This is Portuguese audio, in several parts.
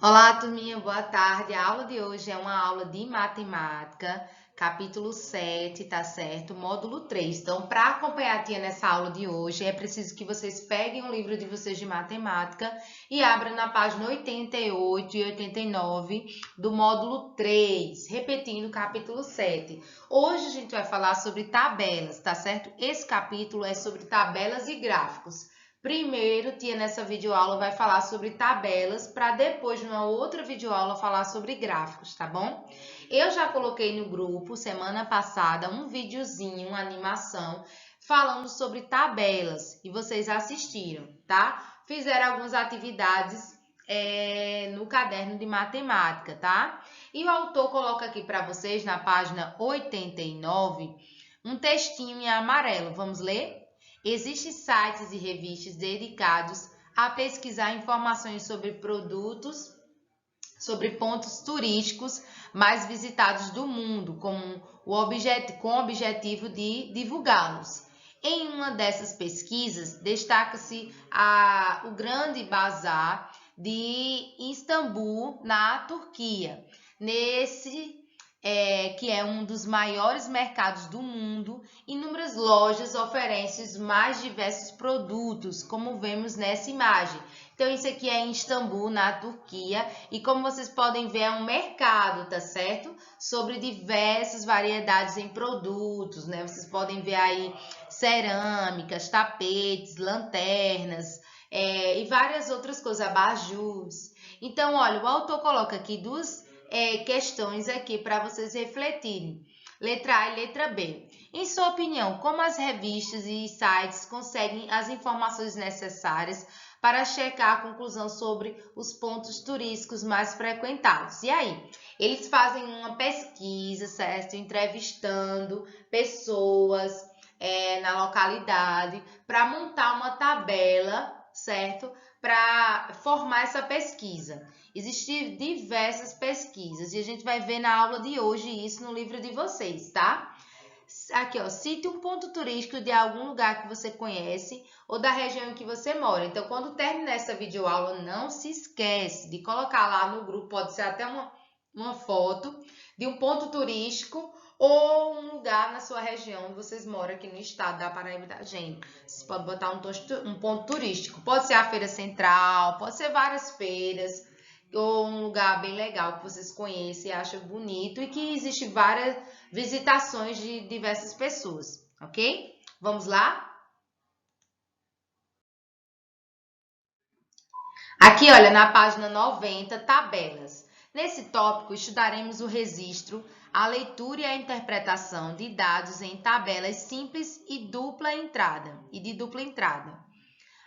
Olá, turminha, boa tarde. A aula de hoje é uma aula de matemática, capítulo 7, tá certo? Módulo 3. Então, para acompanhar a tia nessa aula de hoje, é preciso que vocês peguem o livro de vocês de matemática e abram na página 88 e 89 do módulo 3, repetindo o capítulo 7. Hoje a gente vai falar sobre tabelas, tá certo? Esse capítulo é sobre tabelas e gráficos. Primeiro, tia, nessa videoaula vai falar sobre tabelas, para depois, numa outra videoaula, falar sobre gráficos, tá bom? Eu já coloquei no grupo, semana passada, um videozinho, uma animação, falando sobre tabelas, e vocês assistiram, tá? Fizeram algumas atividades no caderno de matemática, tá? E o autor coloca aqui para vocês, na página 89, um textinho em amarelo. Vamos ler? Existem sites e revistas dedicados a pesquisar informações sobre produtos, sobre pontos turísticos mais visitados do mundo, com o objetivo de divulgá-los. Em uma dessas pesquisas, destaca-se o Grande Bazar de Istambul, na Turquia. Que é um dos maiores mercados do mundo, inúmeras lojas oferecem os mais diversos produtos, como vemos nessa imagem. Então, isso aqui é em Istambul, na Turquia, e como vocês podem ver, é um mercado, tá certo? Sobre diversas variedades em produtos, né? Vocês podem ver aí cerâmicas, tapetes, lanternas, e várias outras coisas, abajus. Então, olha, o autor coloca aqui duas questões aqui para vocês refletirem. Letra A e letra B. Em sua opinião, como as revistas e sites conseguem as informações necessárias para checar a conclusão sobre os pontos turísticos mais frequentados? E aí? Eles fazem uma pesquisa, certo? Entrevistando pessoas na localidade para montar uma tabela, certo? Para formar essa pesquisa. Existem diversas pesquisas e a gente vai ver na aula de hoje isso no livro de vocês, tá? Aqui, ó, cite um ponto turístico de algum lugar que você conhece ou da região em que você mora. Então, quando terminar essa videoaula, não se esquece de colocar lá no grupo, pode ser até uma foto de um ponto turístico ou um lugar na sua região onde vocês moram aqui no estado da Paraíba da gente. Vocês podem botar um ponto turístico. Pode ser a Feira Central, pode ser várias feiras, ou um lugar bem legal que vocês conhecem e acham bonito e que existe várias visitações de diversas pessoas, ok? Vamos lá? Aqui, olha, na página 90, tabelas. Nesse tópico, estudaremos o registro, a leitura e a interpretação de dados em tabelas simples e de dupla entrada.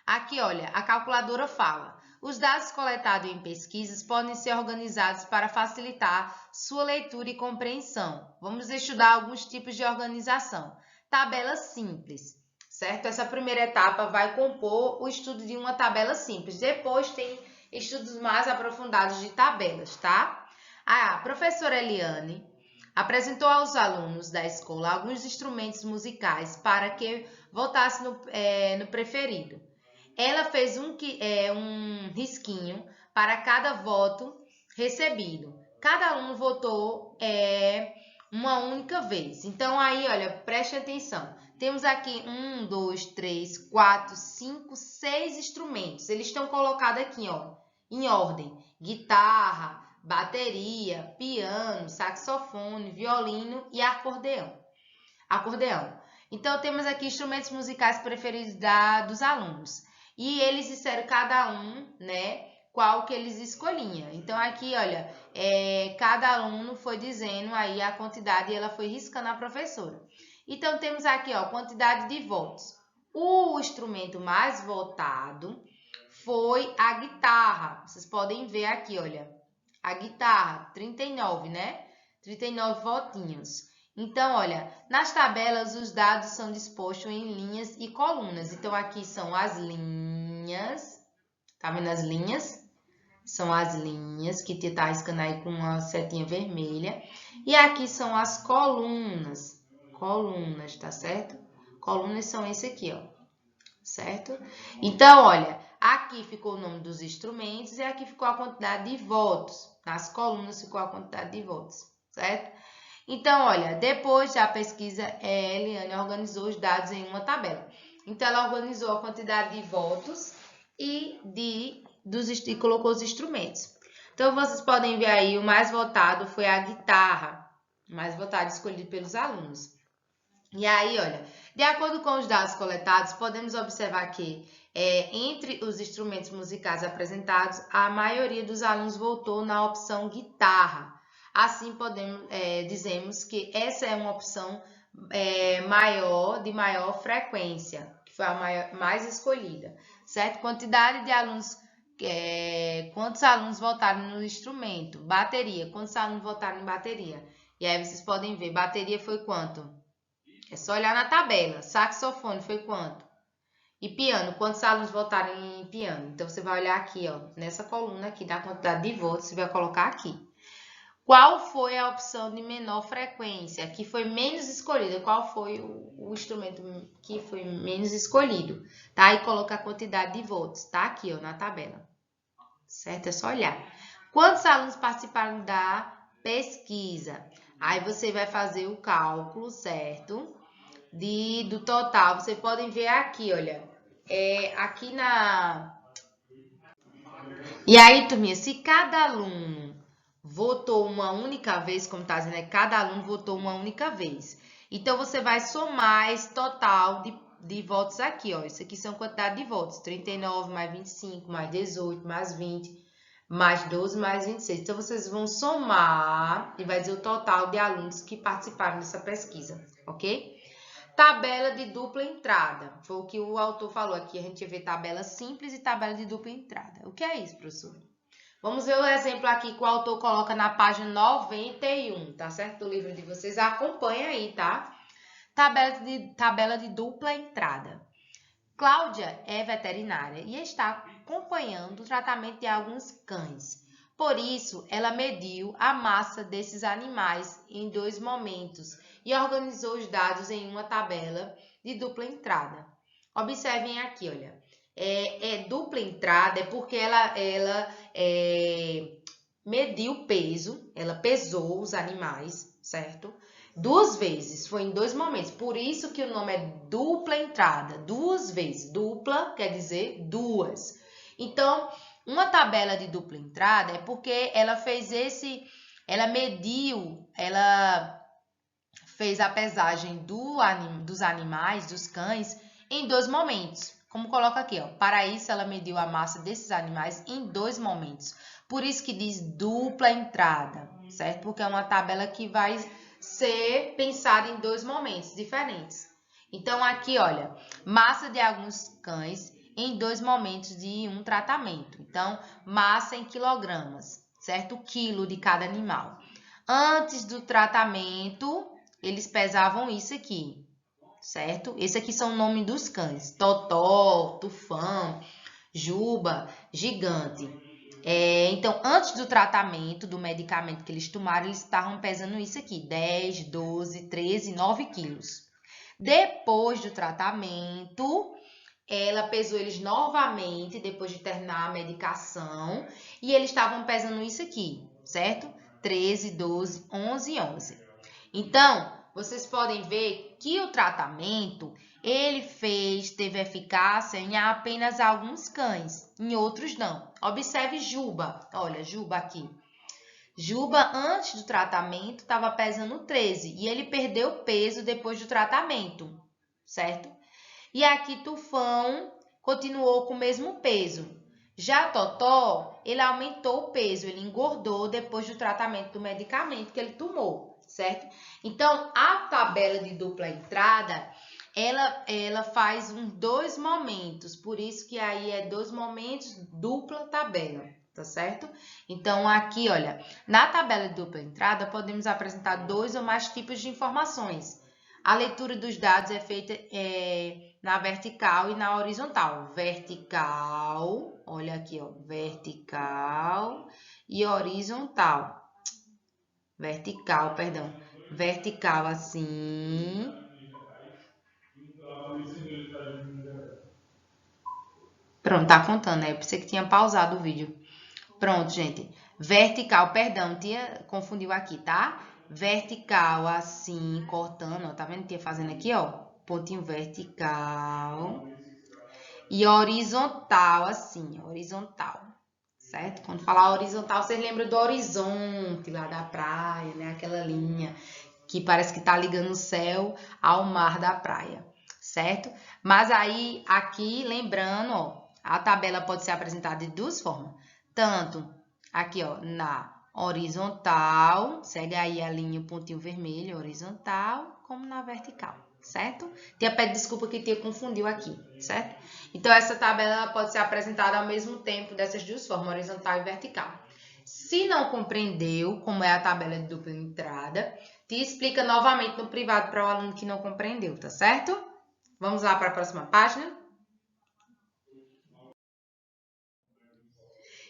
Aqui, olha, a calculadora fala: os dados coletados em pesquisas podem ser organizados para facilitar sua leitura e compreensão. Vamos estudar alguns tipos de organização. Tabela simples, certo? Essa primeira etapa vai compor o estudo de uma tabela simples. Depois tem estudos mais aprofundados de tabelas, tá? A professora Eliane apresentou aos alunos da escola alguns instrumentos musicais para que votassem no preferido. Ela fez um risquinho para cada voto recebido. Cada aluno votou uma única vez. Então, aí, olha, preste atenção. Temos aqui 1, 2, 3, 4, 5, 6 instrumentos. Eles estão colocados aqui, ó, em ordem: guitarra, bateria, piano, saxofone, violino e acordeão. Então, temos aqui instrumentos musicais preferidos dos alunos. E eles disseram cada um, né, qual que eles escolhiam. Então, aqui, olha, cada aluno foi dizendo aí a quantidade e ela foi riscando a professora. Então, temos aqui, ó, quantidade de votos. O instrumento mais votado foi a guitarra. Vocês podem ver aqui, olha, a guitarra, 39, né? 39 votinhos. Então, olha, nas tabelas os dados são dispostos em linhas e colunas. Então, aqui são as linhas. Tá vendo as linhas? São as linhas que tá riscando aí com uma setinha vermelha. E aqui são as colunas. Colunas, tá certo? Colunas são esse aqui, ó. Certo? Então, olha, Aqui ficou o nome dos instrumentos e aqui ficou a quantidade de votos. Nas colunas ficou a quantidade de votos, certo? Então, olha, depois da pesquisa, Eliane organizou os dados em uma tabela. Então, ela organizou a quantidade de votos e colocou os instrumentos. Então, vocês podem ver aí, o mais votado foi a guitarra, o mais votado escolhido pelos alunos. E aí, olha, de acordo com os dados coletados, podemos observar que entre os instrumentos musicais apresentados, a maioria dos alunos votou na opção guitarra. Assim, dizemos que essa é uma opção de maior frequência, que foi a mais escolhida, certo? Quantidade de alunos, quantos alunos votaram no instrumento? Bateria, quantos alunos votaram em bateria? E aí vocês podem ver, bateria foi quanto? É só olhar na tabela. Saxofone foi quanto? E piano, quantos alunos votaram em piano? Então, você vai olhar aqui, ó, nessa coluna aqui da quantidade de votos, você vai colocar aqui. Qual foi a opção de menor frequência, que foi menos escolhida? Qual foi o instrumento que foi menos escolhido? Tá? E coloca a quantidade de votos, tá? Aqui, ó, na tabela. Certo? É só olhar. Quantos alunos participaram da pesquisa? Aí você vai fazer o cálculo, certo? Do total. Vocês podem ver aqui, olha. Aqui na... E aí, turminha, se cada aluno votou uma única vez, como tá dizendo, cada aluno votou uma única vez. Então, você vai somar esse total de votos aqui, ó. Isso aqui são quantidade de votos. 39 mais 25, mais 18, mais 20, mais 12, mais 26. Então, vocês vão somar e vai dizer o total de alunos que participaram dessa pesquisa, ok? Tabela de dupla entrada. Foi o que o autor falou aqui. A gente vê tabela simples e tabela de dupla entrada. O que é isso, professor? Vamos ver o exemplo aqui que o autor coloca na página 91, tá certo? Do livro de vocês. Acompanha aí, tá? Tabela de dupla entrada. Cláudia é veterinária e está acompanhando o tratamento de alguns cães. Por isso, ela mediu a massa desses animais em 2 momentos e organizou os dados em uma tabela de dupla entrada. Observem aqui, olha. Dupla entrada é porque ela mediu o peso, ela pesou os animais, certo? 2 vezes, foi em 2 momentos. Por isso que o nome é dupla entrada, 2 vezes. Dupla quer dizer 2. Então, uma tabela de dupla entrada é porque ela ela fez a pesagem dos animais, dos cães, em 2 momentos. Como coloca aqui, ó. Para isso, ela mediu a massa desses animais em 2 momentos. Por isso que diz dupla entrada, certo? Porque é uma tabela que vai ser pensada em 2 momentos diferentes. Então, aqui, olha, massa de alguns cães em 2 momentos de um tratamento. Então, massa em quilogramas, certo? O quilo de cada animal. Antes do tratamento, eles pesavam isso aqui, certo? Esse aqui são o nome dos cães. Totó, Tufão, Juba, Gigante. Então, antes do tratamento, do medicamento que eles tomaram, eles estavam pesando isso aqui, 10, 12, 13, 9 quilos. Depois do tratamento, ela pesou eles novamente, depois de terminar a medicação, e eles estavam pesando isso aqui, certo? 13, 12, 11 e 11. Então, vocês podem ver que o tratamento, teve eficácia em apenas alguns cães, em outros não. Observe Juba, olha, Juba aqui. Juba, antes do tratamento, estava pesando 13 e ele perdeu peso depois do tratamento, certo? E aqui Tufão continuou com o mesmo peso. Já Totó, ele aumentou o peso, ele engordou depois do tratamento do medicamento que ele tomou, certo? Então, a tabela de dupla entrada, ela faz 2 momentos, por isso que aí é 2 momentos, dupla tabela, tá certo? Então, aqui, olha, na tabela de dupla entrada, podemos apresentar 2 ou mais tipos de informações. A leitura dos dados é feita na vertical e na horizontal. Vertical, olha aqui, ó, vertical e horizontal. Vertical, perdão. Vertical assim. Pronto, tá contando, né? Eu pensei que tinha pausado o vídeo. Pronto, gente. Vertical, perdão, confundiu aqui, tá? Vertical assim, cortando, ó, tá vendo? Tinha fazendo aqui, ó, pontinho vertical. E horizontal assim, horizontal, certo? Quando falar horizontal, vocês lembram do horizonte lá da praia, né? Aquela linha que parece que tá ligando o céu ao mar da praia, certo? Mas aí, aqui, lembrando, ó, a tabela pode ser apresentada de duas formas. Tanto aqui, ó, na horizontal, segue aí a linha, o pontinho vermelho, horizontal, como na vertical, certo? Tia pede desculpa que tia confundiu aqui, certo? Então, essa tabela pode ser apresentada ao mesmo tempo dessas duas formas, horizontal e vertical. Se não compreendeu como é a tabela de dupla entrada, te explica novamente no privado para o aluno que não compreendeu, tá certo? Vamos lá para a próxima página.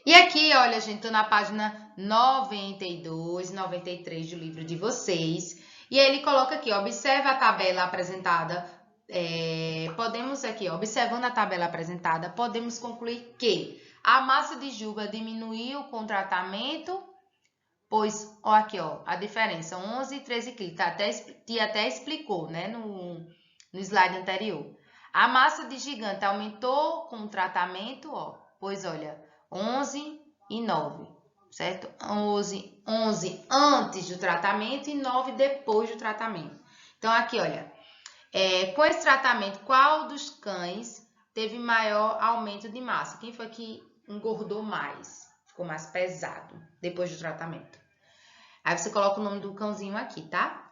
E aqui, olha, gente, tô na página 92, 93 do livro de vocês. E ele coloca aqui, observa a tabela apresentada. Podemos aqui, observando a tabela apresentada, podemos concluir que a massa de juba diminuiu com o tratamento, pois, ó, aqui, ó, a diferença, 11 e 13 quilos, tia até explicou, né, no slide anterior. A massa de gigante aumentou com o tratamento, ó, pois, olha, 11 e 9, certo? 11 antes do tratamento e 9 depois do tratamento. Então, aqui, olha, com esse tratamento, qual dos cães teve maior aumento de massa? Quem foi que engordou mais? Ficou mais pesado depois do tratamento? Aí você coloca o nome do cãozinho aqui, tá?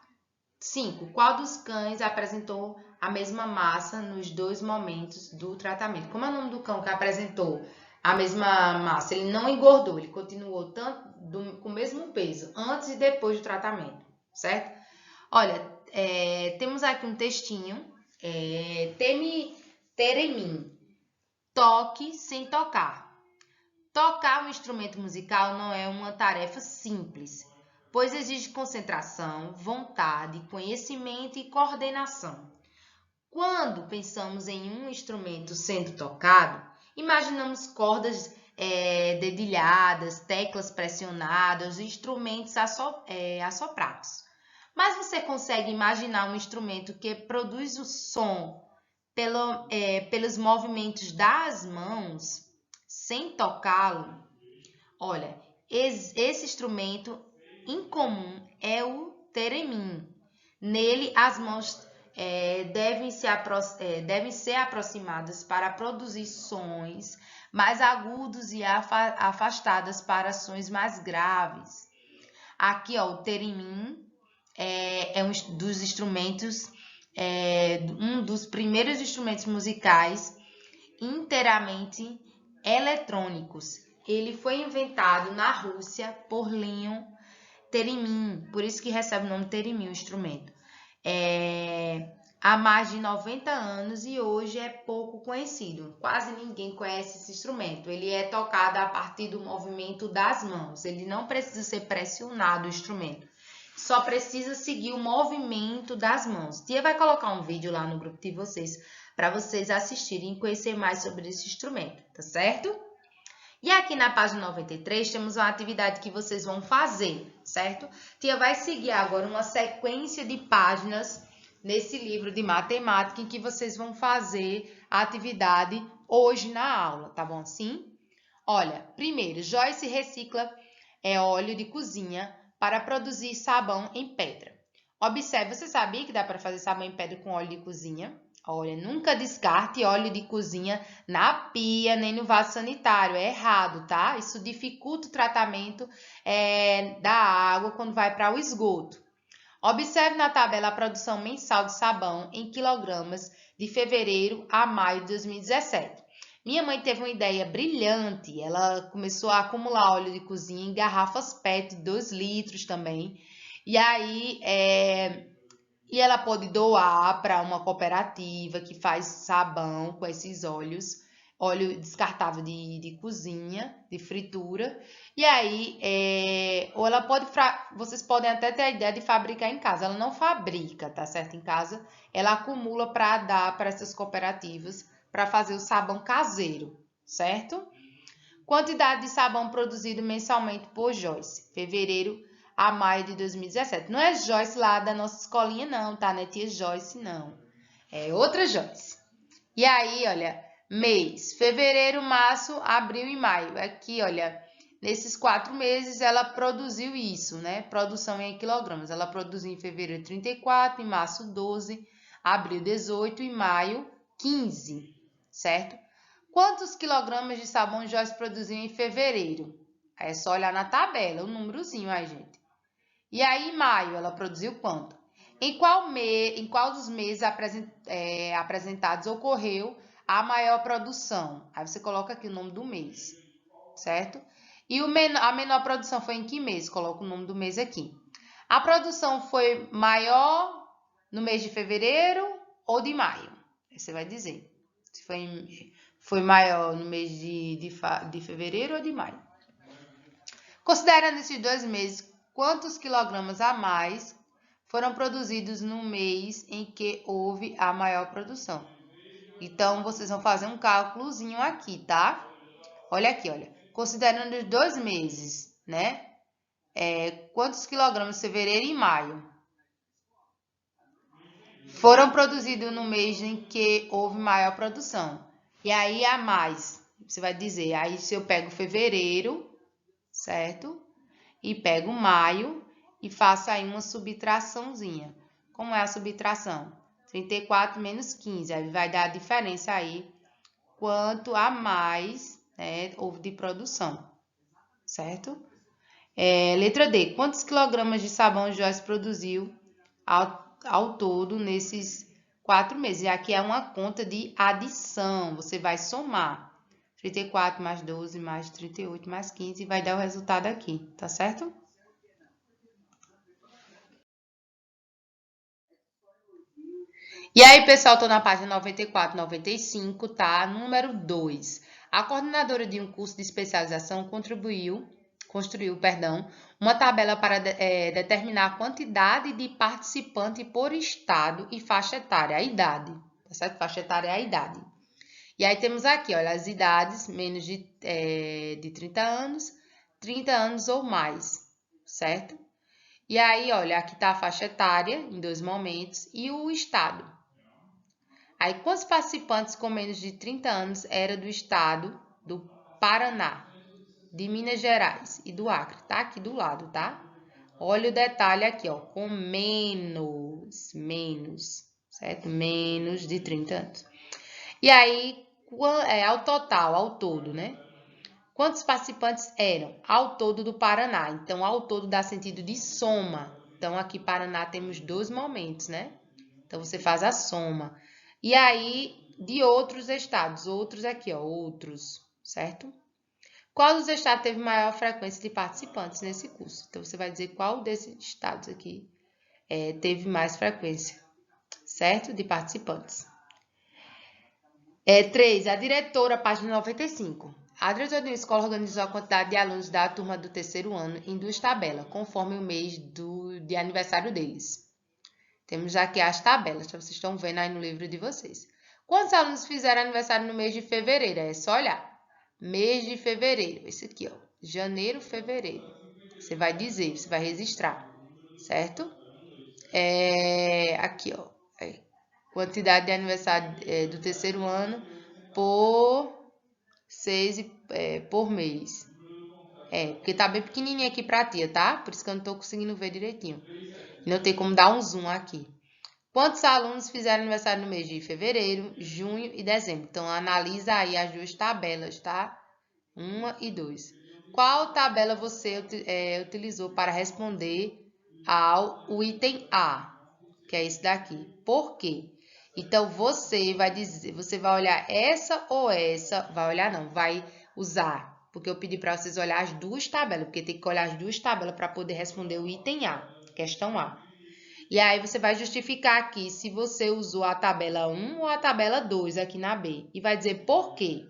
5. Qual dos cães apresentou a mesma massa nos dois momentos do tratamento? Como é o nome do cão que apresentou a mesma massa? Ele não engordou, ele continuou com o mesmo peso antes e depois do tratamento, certo? Olha, temos aqui um textinho. Ter em mim. Toque sem tocar. Tocar um instrumento musical não é uma tarefa simples, pois exige concentração, vontade, conhecimento e coordenação. Quando pensamos em um instrumento sendo tocado, imaginamos cordas dedilhadas, teclas pressionadas, instrumentos assoprados. Mas você consegue imaginar um instrumento que produz o som pelos movimentos das mãos, sem tocá-lo? Olha, esse instrumento incomum é o theremin. Nele, as mãos devem ser aproximadas para produzir sons mais agudos e afastadas para sons mais graves. Aqui, ó, o theremin é um dos instrumentos, um dos primeiros instrumentos musicais inteiramente eletrônicos. Ele foi inventado na Rússia por Leon Theremin, por isso que recebe o nome Theremin, o instrumento. Há mais de 90 anos e hoje é pouco conhecido. Quase ninguém conhece esse instrumento. Ele é tocado a partir do movimento das mãos. Ele não precisa ser pressionado, o instrumento. Só precisa seguir o movimento das mãos. Tia vai colocar um vídeo lá no grupo de vocês para vocês assistirem e conhecer mais sobre esse instrumento, tá certo? E aqui na página 93 temos uma atividade que vocês vão fazer, certo? Tia vai seguir agora uma sequência de páginas nesse livro de matemática em que vocês vão fazer a atividade hoje na aula, tá bom assim? Olha, primeiro, Joyce recicla óleo de cozinha para produzir sabão em pedra. Observe, você sabia que dá para fazer sabão em pedra com óleo de cozinha? Olha, nunca descarte óleo de cozinha na pia nem no vaso sanitário. É errado, tá? Isso dificulta o tratamento da água quando vai para o esgoto. Observe na tabela a produção mensal de sabão em quilogramas de fevereiro a maio de 2017. Minha mãe teve uma ideia brilhante. Ela começou a acumular óleo de cozinha em garrafas PET de 2 litros também. E aí, e ela pode doar para uma cooperativa que faz sabão com esses óleos, óleo descartável de cozinha, de fritura. E aí, ou ela pode, vocês podem até ter a ideia de fabricar em casa. Ela não fabrica, tá certo? Em casa, ela acumula para dar para essas cooperativas para fazer o sabão caseiro, certo? Quantidade de sabão produzido mensalmente por Joyce, fevereiro a maio de 2017. Não é Joyce lá da nossa escolinha não, tá? Não é tia Joyce não, é outra Joyce. E aí, olha, mês, fevereiro, março, abril e maio. Aqui, olha, nesses 4 meses ela produziu isso, né? Produção em quilogramas. Ela produziu em fevereiro 34, em março 12, abril 18 e maio 15, certo? Quantos quilogramas de sabão Joyce produziu em fevereiro? Aí é só olhar na tabela, o númerozinho aí, gente. E aí, em maio, ela produziu quanto? Em qual dos meses apresentados ocorreu a maior produção? Aí você coloca aqui o nome do mês, certo? E a menor produção foi em que mês? Coloca o nome do mês aqui. A produção foi maior no mês de fevereiro ou de maio? Aí você vai dizer se foi maior no mês de fevereiro ou de maio. Considerando esses 2 meses, quantos quilogramas a mais foram produzidos no mês em que houve a maior produção? Então, vocês vão fazer um cálculozinho aqui, tá? Olha aqui, olha. Considerando os 2 meses, né? Quantos quilogramas fevereiro e maio foram produzidos no mês em que houve maior produção? E aí, a mais, você vai dizer, aí se eu pego fevereiro, certo? E pego maio e faço aí uma subtraçãozinha. Como é a subtração? 34 menos 15, aí vai dar a diferença aí, quanto a mais, né, houve de produção, certo? Letra D, quantos quilogramas de sabão Joyce produziu ao todo nesses 4 meses? E aqui é uma conta de adição, você vai somar 34 mais 12 mais 38 mais 15 e vai dar o resultado aqui, tá certo? E aí, pessoal, tô na página 94, 95, tá? Número 2. A coordenadora de um curso de especialização construiu, uma tabela para determinar a quantidade de participante por estado e faixa etária, a idade, tá certo? Faixa etária é a idade. E aí temos aqui, olha, as idades menos de 30 anos ou mais, certo? E aí, olha, aqui tá a faixa etária em 2 momentos e o estado. Aí, quantos participantes com menos de 30 anos era do estado do Paraná, de Minas Gerais e do Acre? Tá aqui do lado, tá? Olha o detalhe aqui, ó, com menos, certo? Menos de 30 anos. E aí, ao total, ao todo, né? Quantos participantes eram ao todo do Paraná? Então, ao todo dá sentido de soma. Então, aqui Paraná temos 2 momentos, né? Então, você faz a soma. E aí, de outros estados, outros aqui, ó, outros, certo? Qual dos estados teve maior frequência de participantes nesse curso? Então, você vai dizer qual desses estados aqui teve mais frequência, certo? De participantes. 3. A diretora, página 95. A diretora de uma escola organizou a quantidade de alunos da turma do 3º ano em 2 tabelas, conforme o mês de aniversário deles. Temos aqui as tabelas, que vocês estão vendo aí no livro de vocês. Quantos alunos fizeram aniversário no mês de fevereiro? É só olhar. Mês de fevereiro, esse aqui, ó. Janeiro, fevereiro. Você vai dizer, você vai registrar, certo? Aqui, ó. Quantidade de aniversário do 3º ano por 6 por mês. Porque tá bem pequenininho aqui pra tia, tá? Por isso que eu não tô conseguindo ver direitinho. Não tem como dar um zoom aqui. Quantos alunos fizeram aniversário no mês de fevereiro, junho e dezembro? Então, analisa aí as 2 tabelas, tá? 1 e 2. Qual tabela você utilizou para responder ao item A? Que é esse daqui. Por quê? Então, você vai dizer, você vai olhar essa ou essa, vai olhar não, vai usar, porque eu pedi para vocês olhar as 2 tabelas, porque tem que olhar as 2 tabelas para poder responder o item A, questão A. E aí, você vai justificar aqui se você usou a tabela 1 ou a tabela 2 aqui na B. E vai dizer por quê.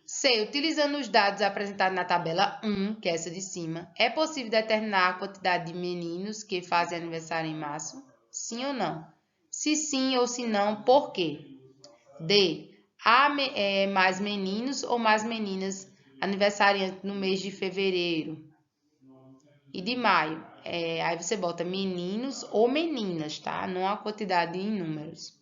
C. Utilizando os dados apresentados na tabela 1, que é essa de cima, é possível determinar a quantidade de meninos que fazem aniversário em março? Sim ou não? Se sim ou se não, por quê? D. Há mais meninos ou mais meninas aniversariantes no mês de fevereiro e de maio? Aí você bota meninos ou meninas, tá? Não a quantidade em números.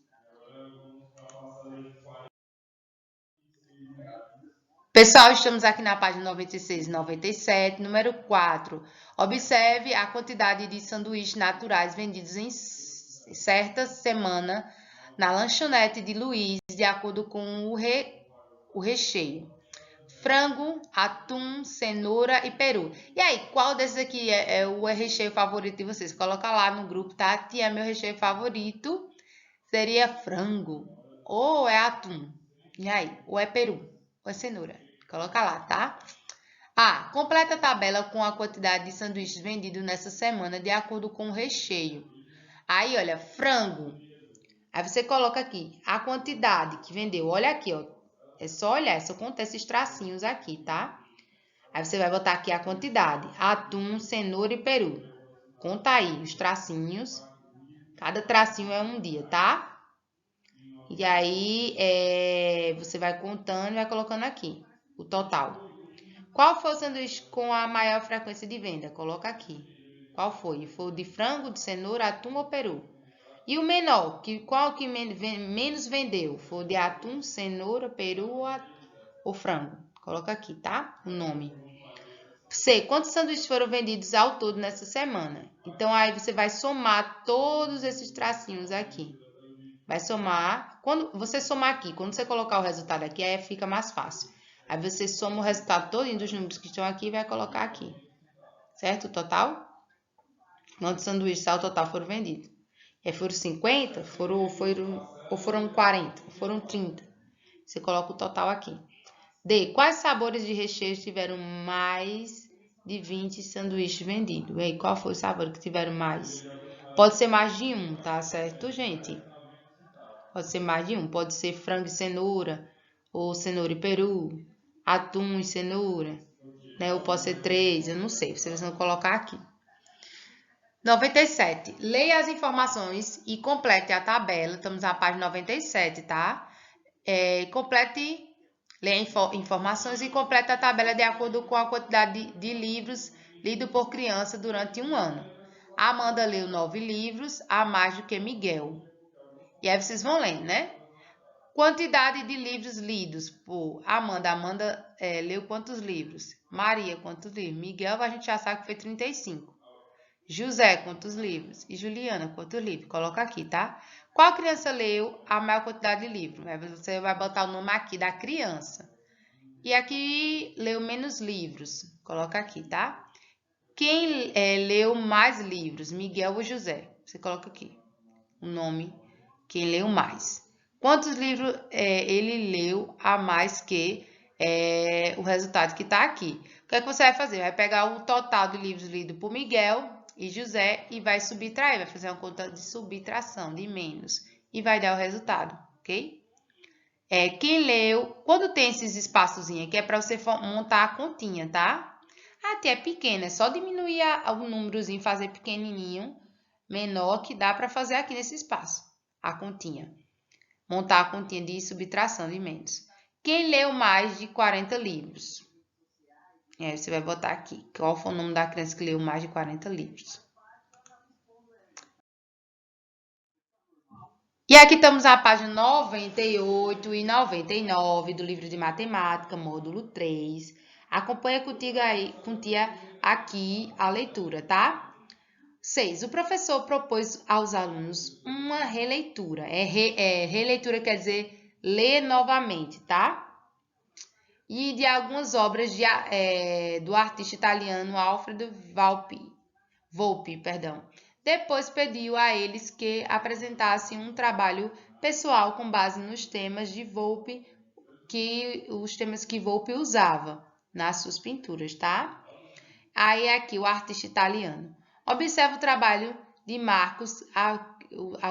Pessoal, estamos aqui na página 96 e 97, número 4. Observe a quantidade de sanduíches naturais vendidos em certa semana na lanchonete de Luiz, de acordo com o recheio. Frango, atum, cenoura e peru. E aí, qual desses aqui é o recheio favorito de vocês? Coloca lá no grupo, tá? Tia, meu recheio favorito seria frango. Ou é atum. E aí? Ou é peru? Ou é cenoura? Coloca lá, tá? Completa a tabela com a quantidade de sanduíches vendidos nessa semana de acordo com o recheio. Aí, olha, frango. Aí você coloca aqui a quantidade que vendeu. Olha aqui, ó. É só olhar, é só contar esses tracinhos aqui, tá? Aí você vai botar aqui a quantidade. Atum, cenoura e peru. Conta aí os tracinhos. Cada tracinho é um dia, tá? E aí, você vai contando e vai colocando aqui o total. Qual foi o sanduíche com a maior frequência de venda? Coloca aqui. Qual foi? Foi o de frango, de cenoura, atum ou peru? E o menor? Qual que menos vendeu? Foi o de atum, cenoura, peru ou frango? Coloca aqui, tá? O nome. C. Quantos sanduíches foram vendidos ao todo nessa semana? Então, aí você vai somar todos esses tracinhos aqui. Vai somar. Quando você somar aqui, quando você colocar o resultado aqui, aí fica mais fácil. Aí você soma o resultado todo dos números que estão aqui e vai colocar aqui. Certo? O total? Quantos sanduíches ao total foram vendidos? Foram 50? Ou foram 40? Ou foram 30? Você coloca o total aqui. D. Quais sabores de recheio tiveram mais de 20 sanduíches vendidos? E aí, qual foi o sabor que tiveram mais? Pode ser mais de um, tá certo, gente? Pode ser mais de um. Pode ser frango e cenoura, ou cenoura e peru, atum e cenoura, né? Ou pode ser 3, eu não sei. Vocês vão colocar aqui. 97. Leia as informações e complete a tabela. Estamos na página 97, tá? Leia informações e complete a tabela de acordo com a quantidade de livros lidos por criança durante um ano. Amanda leu 9 livros, a mais do que Miguel. E aí vocês vão lendo, né? Quantidade de livros lidos por Amanda. Amanda leu quantos livros? Maria, quantos livros? Miguel, a gente já sabe que foi 35. José, quantos livros? E Juliana, quantos livros? Coloca aqui, tá? Qual criança leu a maior quantidade de livros? Você vai botar o nome aqui da criança. E aqui leu menos livros. Coloca aqui, tá? Quem leu mais livros? Miguel ou José? Você coloca aqui o nome, quem leu mais. Quantos livros ele leu a mais que o resultado que está aqui? O que é que você vai fazer? Vai pegar o total de livros lidos por Miguel e José e vai subtrair, vai fazer uma conta de subtração, de menos, e vai dar o resultado, ok? Quem leu, quando tem esses espaçozinhos aqui, é para você montar a continha, tá? Até é pequena, é só diminuir o númerozinho, fazer pequenininho, menor, que dá para fazer aqui nesse espaço, a continha. Montar a continha de subtração de menos. Quem leu mais de 40 livros? E aí você vai botar aqui, qual foi o nome da criança que leu mais de 40 livros. E aqui estamos na página 98 e 99 do livro de matemática, módulo 3. Acompanha contigo aí, aqui a leitura, tá? 6. O professor propôs aos alunos uma releitura. Releitura quer dizer ler novamente, tá? E de algumas obras do artista italiano Alfredo Volpi. Depois pediu a eles que apresentassem um trabalho pessoal com base nos temas de Volpi, os temas que Volpi usava nas suas pinturas, tá? Aí aqui o artista italiano. Observe o trabalho de Marcos,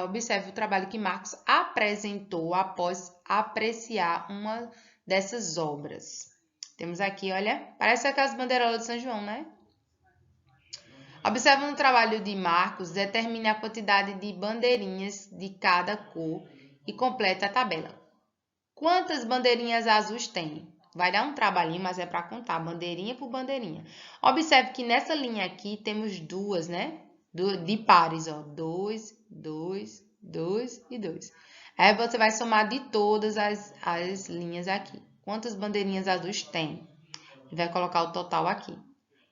observe o trabalho que Marcos apresentou após apreciar uma dessas obras. Temos aqui, olha, parece aquelas bandeirolas de São João, né? Observe no trabalho de Marcos, determine a quantidade de bandeirinhas de cada cor e complete a tabela. Quantas bandeirinhas azuis tem? Vai dar um trabalhinho, mas é para contar, bandeirinha por bandeirinha. Observe que nessa linha aqui temos duas, né? De pares, ó. 2, 2, 2 e 2. Aí você vai somar de todas as linhas aqui. Quantas bandeirinhas azuis tem? E vai colocar o total aqui.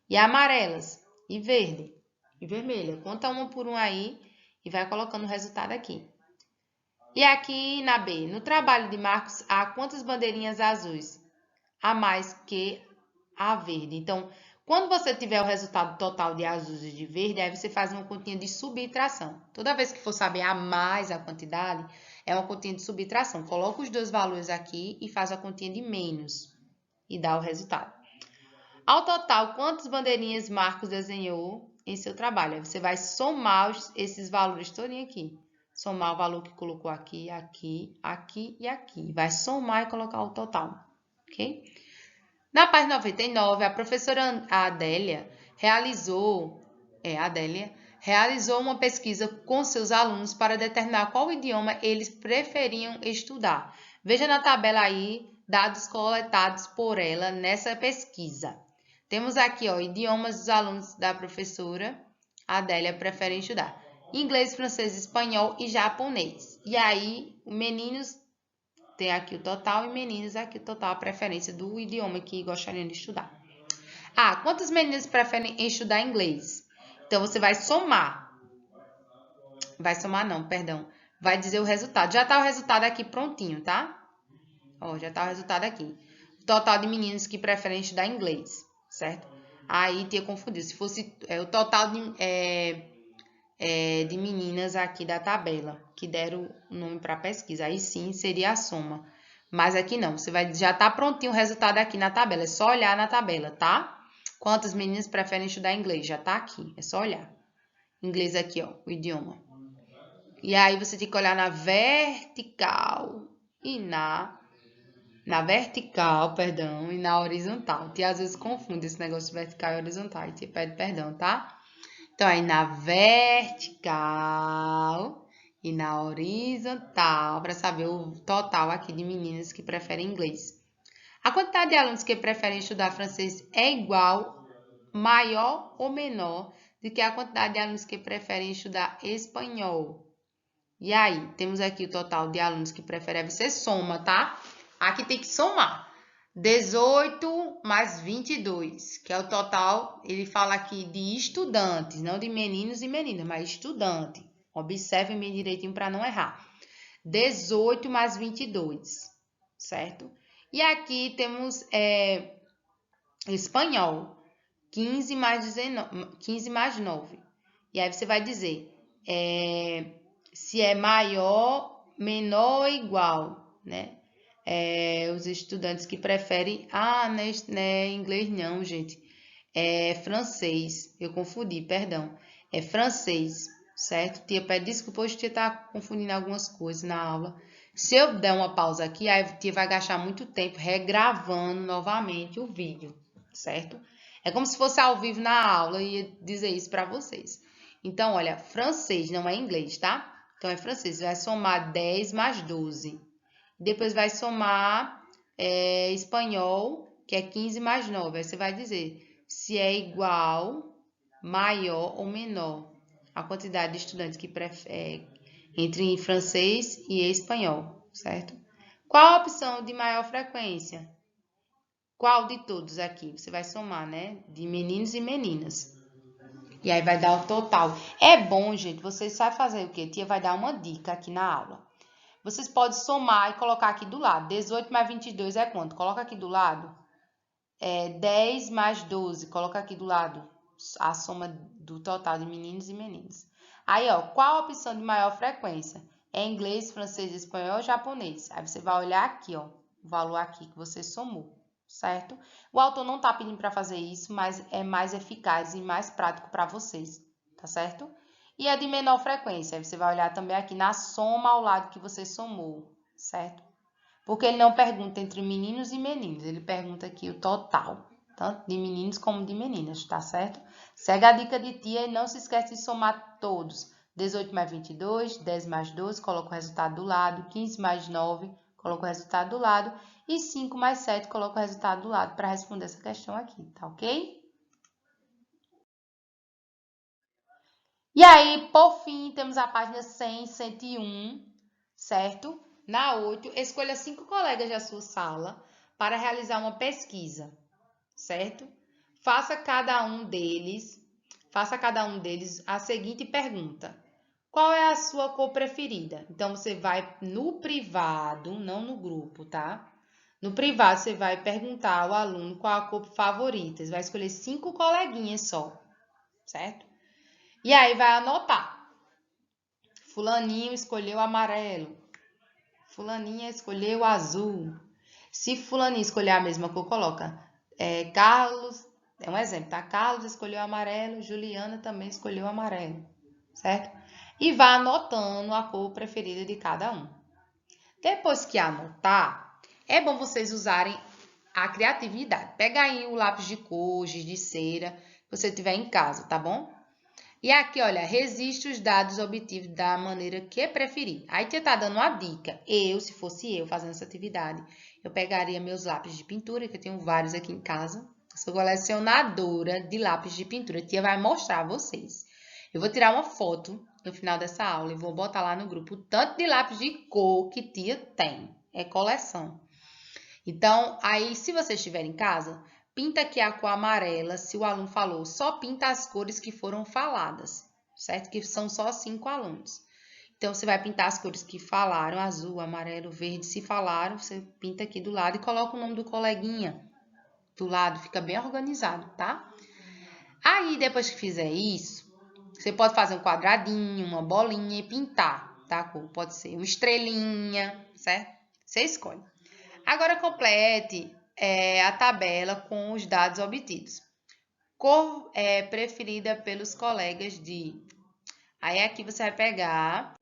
E amarelas, e verde, e vermelha. Conta uma por uma aí e vai colocando o resultado aqui. E aqui na B, no trabalho de Marcos, há quantas bandeirinhas azuis? A mais que a verde. Então, quando você tiver o resultado total de azuis e de verde, aí você faz uma continha de subtração. Toda vez que for saber a mais a quantidade, é uma continha de subtração. Coloca os dois valores aqui e faz a continha de menos e dá o resultado. Ao total, quantas bandeirinhas Marcos desenhou em seu trabalho? Aí você vai somar esses valores todinho aqui. Somar o valor que colocou aqui, aqui, aqui e aqui. Vai somar e colocar o total, ok? Na página 99, a professora Adélia realizou uma pesquisa com seus alunos para determinar qual idioma eles preferiam estudar. Veja na tabela aí dados coletados por ela nessa pesquisa. Temos aqui, ó, idiomas dos alunos da professora Adélia preferem estudar: inglês, francês, espanhol e japonês. E aí, meninos tem aqui o total e meninas aqui o total, a preferência do idioma que gostariam de estudar. Ah, quantas meninas preferem estudar inglês? Então, você vai somar. Vai somar não, perdão. Vai dizer o resultado. Já está o resultado aqui prontinho, tá? Ó, já está o resultado aqui. O total de meninos que preferem estudar inglês, certo? Aí tinha confundido. Se fosse o total de meninas aqui da tabela, que deram o nome para a pesquisa. Aí sim seria a soma. Mas aqui não, já está prontinho o resultado aqui na tabela. É só olhar na tabela, tá? Quantas meninas preferem estudar inglês? Já está aqui, é só olhar. Inglês aqui, ó, o idioma. E aí você tem que olhar na vertical e na vertical, perdão, e na horizontal. Às vezes confunde esse negócio de vertical e horizontal e te pede perdão, tá? Então, aí na vertical e na horizontal, para saber o total aqui de meninas que preferem inglês. A quantidade de alunos que preferem estudar francês é igual, maior ou menor do que a quantidade de alunos que preferem estudar espanhol. E aí, temos aqui o total de alunos que preferem, você soma, tá? Aqui tem que somar. 18 mais 22, que é o total, ele fala aqui de estudantes, não de meninos e meninas, mas estudante. Observem bem direitinho para não errar. 18 mais 22, certo? E aqui temos espanhol, 15 mais 9. E aí você vai dizer se é maior, menor ou igual, né? Os estudantes que preferem... Ah, não é inglês não, gente. É francês. Eu confundi, perdão. É francês, certo? Tia, pede desculpa, hoje tia tá confundindo algumas coisas na aula. Se eu der uma pausa aqui, aí a tia vai gastar muito tempo regravando novamente o vídeo, certo? É como se fosse ao vivo na aula e ia dizer isso para vocês. Então, olha, francês não é inglês, tá? Então, é francês. Vai somar 10 mais 12. Depois vai somar espanhol, que é 15 mais 9. Aí você vai dizer se é igual, maior ou menor a quantidade de estudantes que preferem entre francês e espanhol, certo? Qual a opção de maior frequência? Qual de todos aqui? Você vai somar, né? De meninos e meninas. E aí vai dar o total. É bom, gente, vocês sabem fazer o quê? Tia vai dar uma dica aqui na aula. Vocês podem somar e colocar aqui do lado. 18 mais 22 é quanto? Coloca aqui do lado. 10 mais 12. Coloca aqui do lado a soma do total de meninos e meninas. Aí, ó, qual a opção de maior frequência? É inglês, francês, espanhol ou japonês? Aí você vai olhar aqui, ó, o valor aqui que você somou, certo? O autor não tá pedindo para fazer isso, mas é mais eficaz e mais prático para vocês, tá certo? E a de menor frequência, aí você vai olhar também aqui na soma ao lado que você somou, certo? Porque ele não pergunta entre meninos e meninas, ele pergunta aqui o total, tanto de meninos como de meninas, tá certo? Segue a dica de tia e não se esquece de somar todos. 18 mais 22, 10 mais 12, coloca o resultado do lado, 15 mais 9, coloca o resultado do lado. E 5 mais 7, coloca o resultado do lado para responder essa questão aqui, tá ok? E aí, por fim, temos a página 100, 101, certo? Na 8, escolha 5 colegas da sua sala para realizar uma pesquisa, certo? Faça a cada um deles a seguinte pergunta: qual é a sua cor preferida? Então, você vai no privado, não no grupo, tá? No privado, você vai perguntar ao aluno qual a cor favorita. Você vai escolher 5 coleguinhas só, certo? E aí, vai anotar. Fulaninho escolheu amarelo. Fulaninha escolheu azul. Se fulaninho escolher a mesma cor, coloca Carlos, é um exemplo, tá? Carlos escolheu amarelo, Juliana também escolheu amarelo, certo? E vá anotando a cor preferida de cada um. Depois que anotar, é bom vocês usarem a criatividade. Pega aí o lápis de cor, giz de cera, que você tiver em casa, tá bom? E aqui, olha, registre os dados obtidos da maneira que preferir. Aí tia tá dando uma dica. Se fosse eu fazendo essa atividade, eu pegaria meus lápis de pintura, que eu tenho vários aqui em casa. Eu sou colecionadora de lápis de pintura. A tia vai mostrar a vocês. Eu vou tirar uma foto no final dessa aula e vou botar lá no grupo o tanto de lápis de cor que tia tem. É coleção. Então, aí, se você estiver em casa, pinta aqui a cor amarela, se o aluno falou, só pinta as cores que foram faladas, certo? Que são só 5 alunos. Então, você vai pintar as cores que falaram, azul, amarelo, verde. Se falaram, você pinta aqui do lado e coloca o nome do coleguinha do lado, fica bem organizado, tá? Aí, depois que fizer isso, você pode fazer um quadradinho, uma bolinha e pintar, tá? Pode ser uma estrelinha, certo? Você escolhe. Agora, complete a tabela com os dados obtidos. Cor preferida pelos colegas de... Aí, aqui você vai pegar...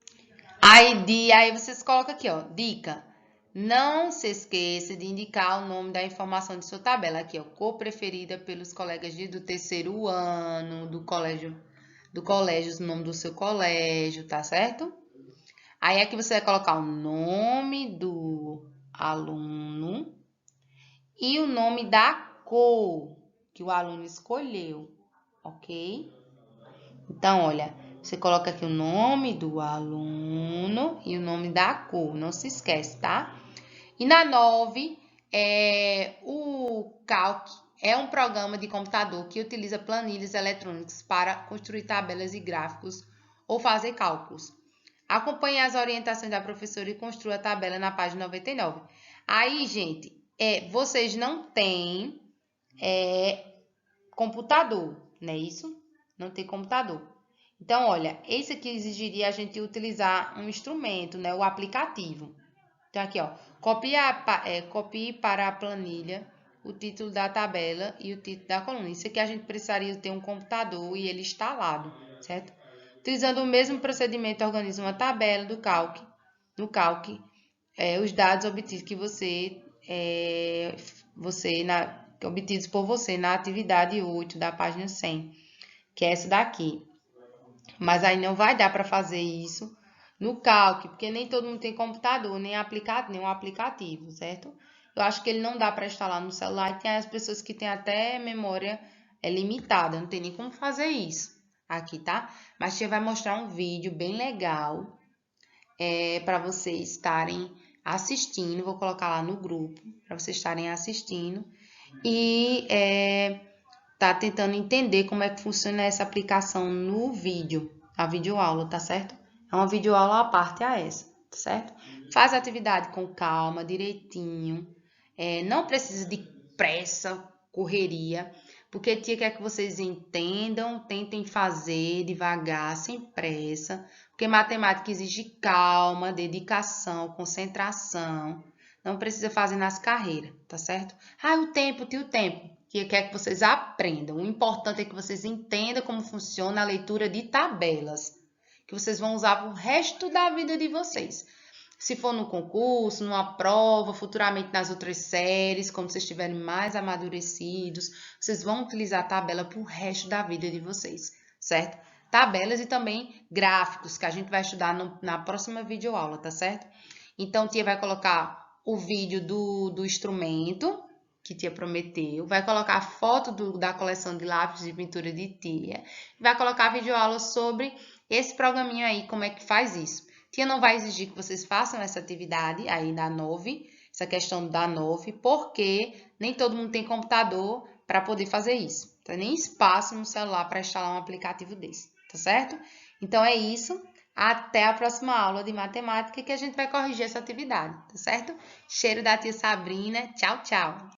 Aí vocês colocam aqui, ó, dica. Não se esqueça de indicar o nome da informação de sua tabela. Aqui, ó, cor preferida pelos colegas do terceiro ano, do colégio, o nome do seu colégio, tá certo? Aí, aqui você vai colocar o nome do aluno e o nome da cor que o aluno escolheu, ok? Então, olha, você coloca aqui o nome do aluno e o nome da cor, não se esquece, tá? E na 9, o Calc é um programa de computador que utiliza planilhas eletrônicas para construir tabelas e gráficos ou fazer cálculos. Acompanhe as orientações da professora e construa a tabela na página 99. Aí, gente, vocês não têm computador, não é isso? Não tem computador. Então, olha, esse aqui exigiria a gente utilizar um instrumento, né? O aplicativo. Então, aqui, ó, copie para a planilha o título da tabela e o título da coluna. Isso aqui a gente precisaria ter um computador e ele instalado, certo? Utilizando o mesmo procedimento, organiza uma tabela do Calc, no Calc, os dados obtidos que obtidos por você na atividade 8 da página 100, que é essa daqui. Mas aí não vai dar para fazer isso no Calc, porque nem todo mundo tem computador, nem um aplicativo, certo? Eu acho que ele não dá para instalar no celular e tem as pessoas que têm até memória limitada, não tem nem como fazer isso aqui, tá? Mas a gente vai mostrar um vídeo bem legal para vocês estarem assistindo, vou colocar lá no grupo, para vocês estarem assistindo e tá tentando entender como é que funciona essa aplicação no vídeo, a videoaula, tá certo? É uma videoaula à parte a essa, tá certo? Faz a atividade com calma, direitinho, não precisa de pressa, correria, porque tia quer que vocês entendam, tentem fazer devagar, sem pressa, porque matemática exige calma, dedicação, concentração, não precisa fazer nas carreiras, tá certo? O tempo, tio, o tempo. Que quer que vocês aprendam. O importante é que vocês entendam como funciona a leitura de tabelas, que vocês vão usar para o resto da vida de vocês. Se for no concurso, numa prova, futuramente nas outras séries, quando vocês estiverem mais amadurecidos, vocês vão utilizar a tabela para o resto da vida de vocês, certo? Tabelas e também gráficos, que a gente vai estudar na próxima videoaula, tá certo? Então, tia vai colocar o vídeo do instrumento que tia prometeu, vai colocar a foto da coleção de lápis de pintura de tia, vai colocar a videoaula sobre esse programinha aí, como é que faz isso. Tia não vai exigir que vocês façam essa atividade aí da 9, essa questão da 9, porque nem todo mundo tem computador para poder fazer isso. Não tem nem espaço no celular para instalar um aplicativo desse, tá certo? Então é isso. Até a próxima aula de matemática que a gente vai corrigir essa atividade, tá certo? Cheiro da tia Sabrina. Tchau, tchau!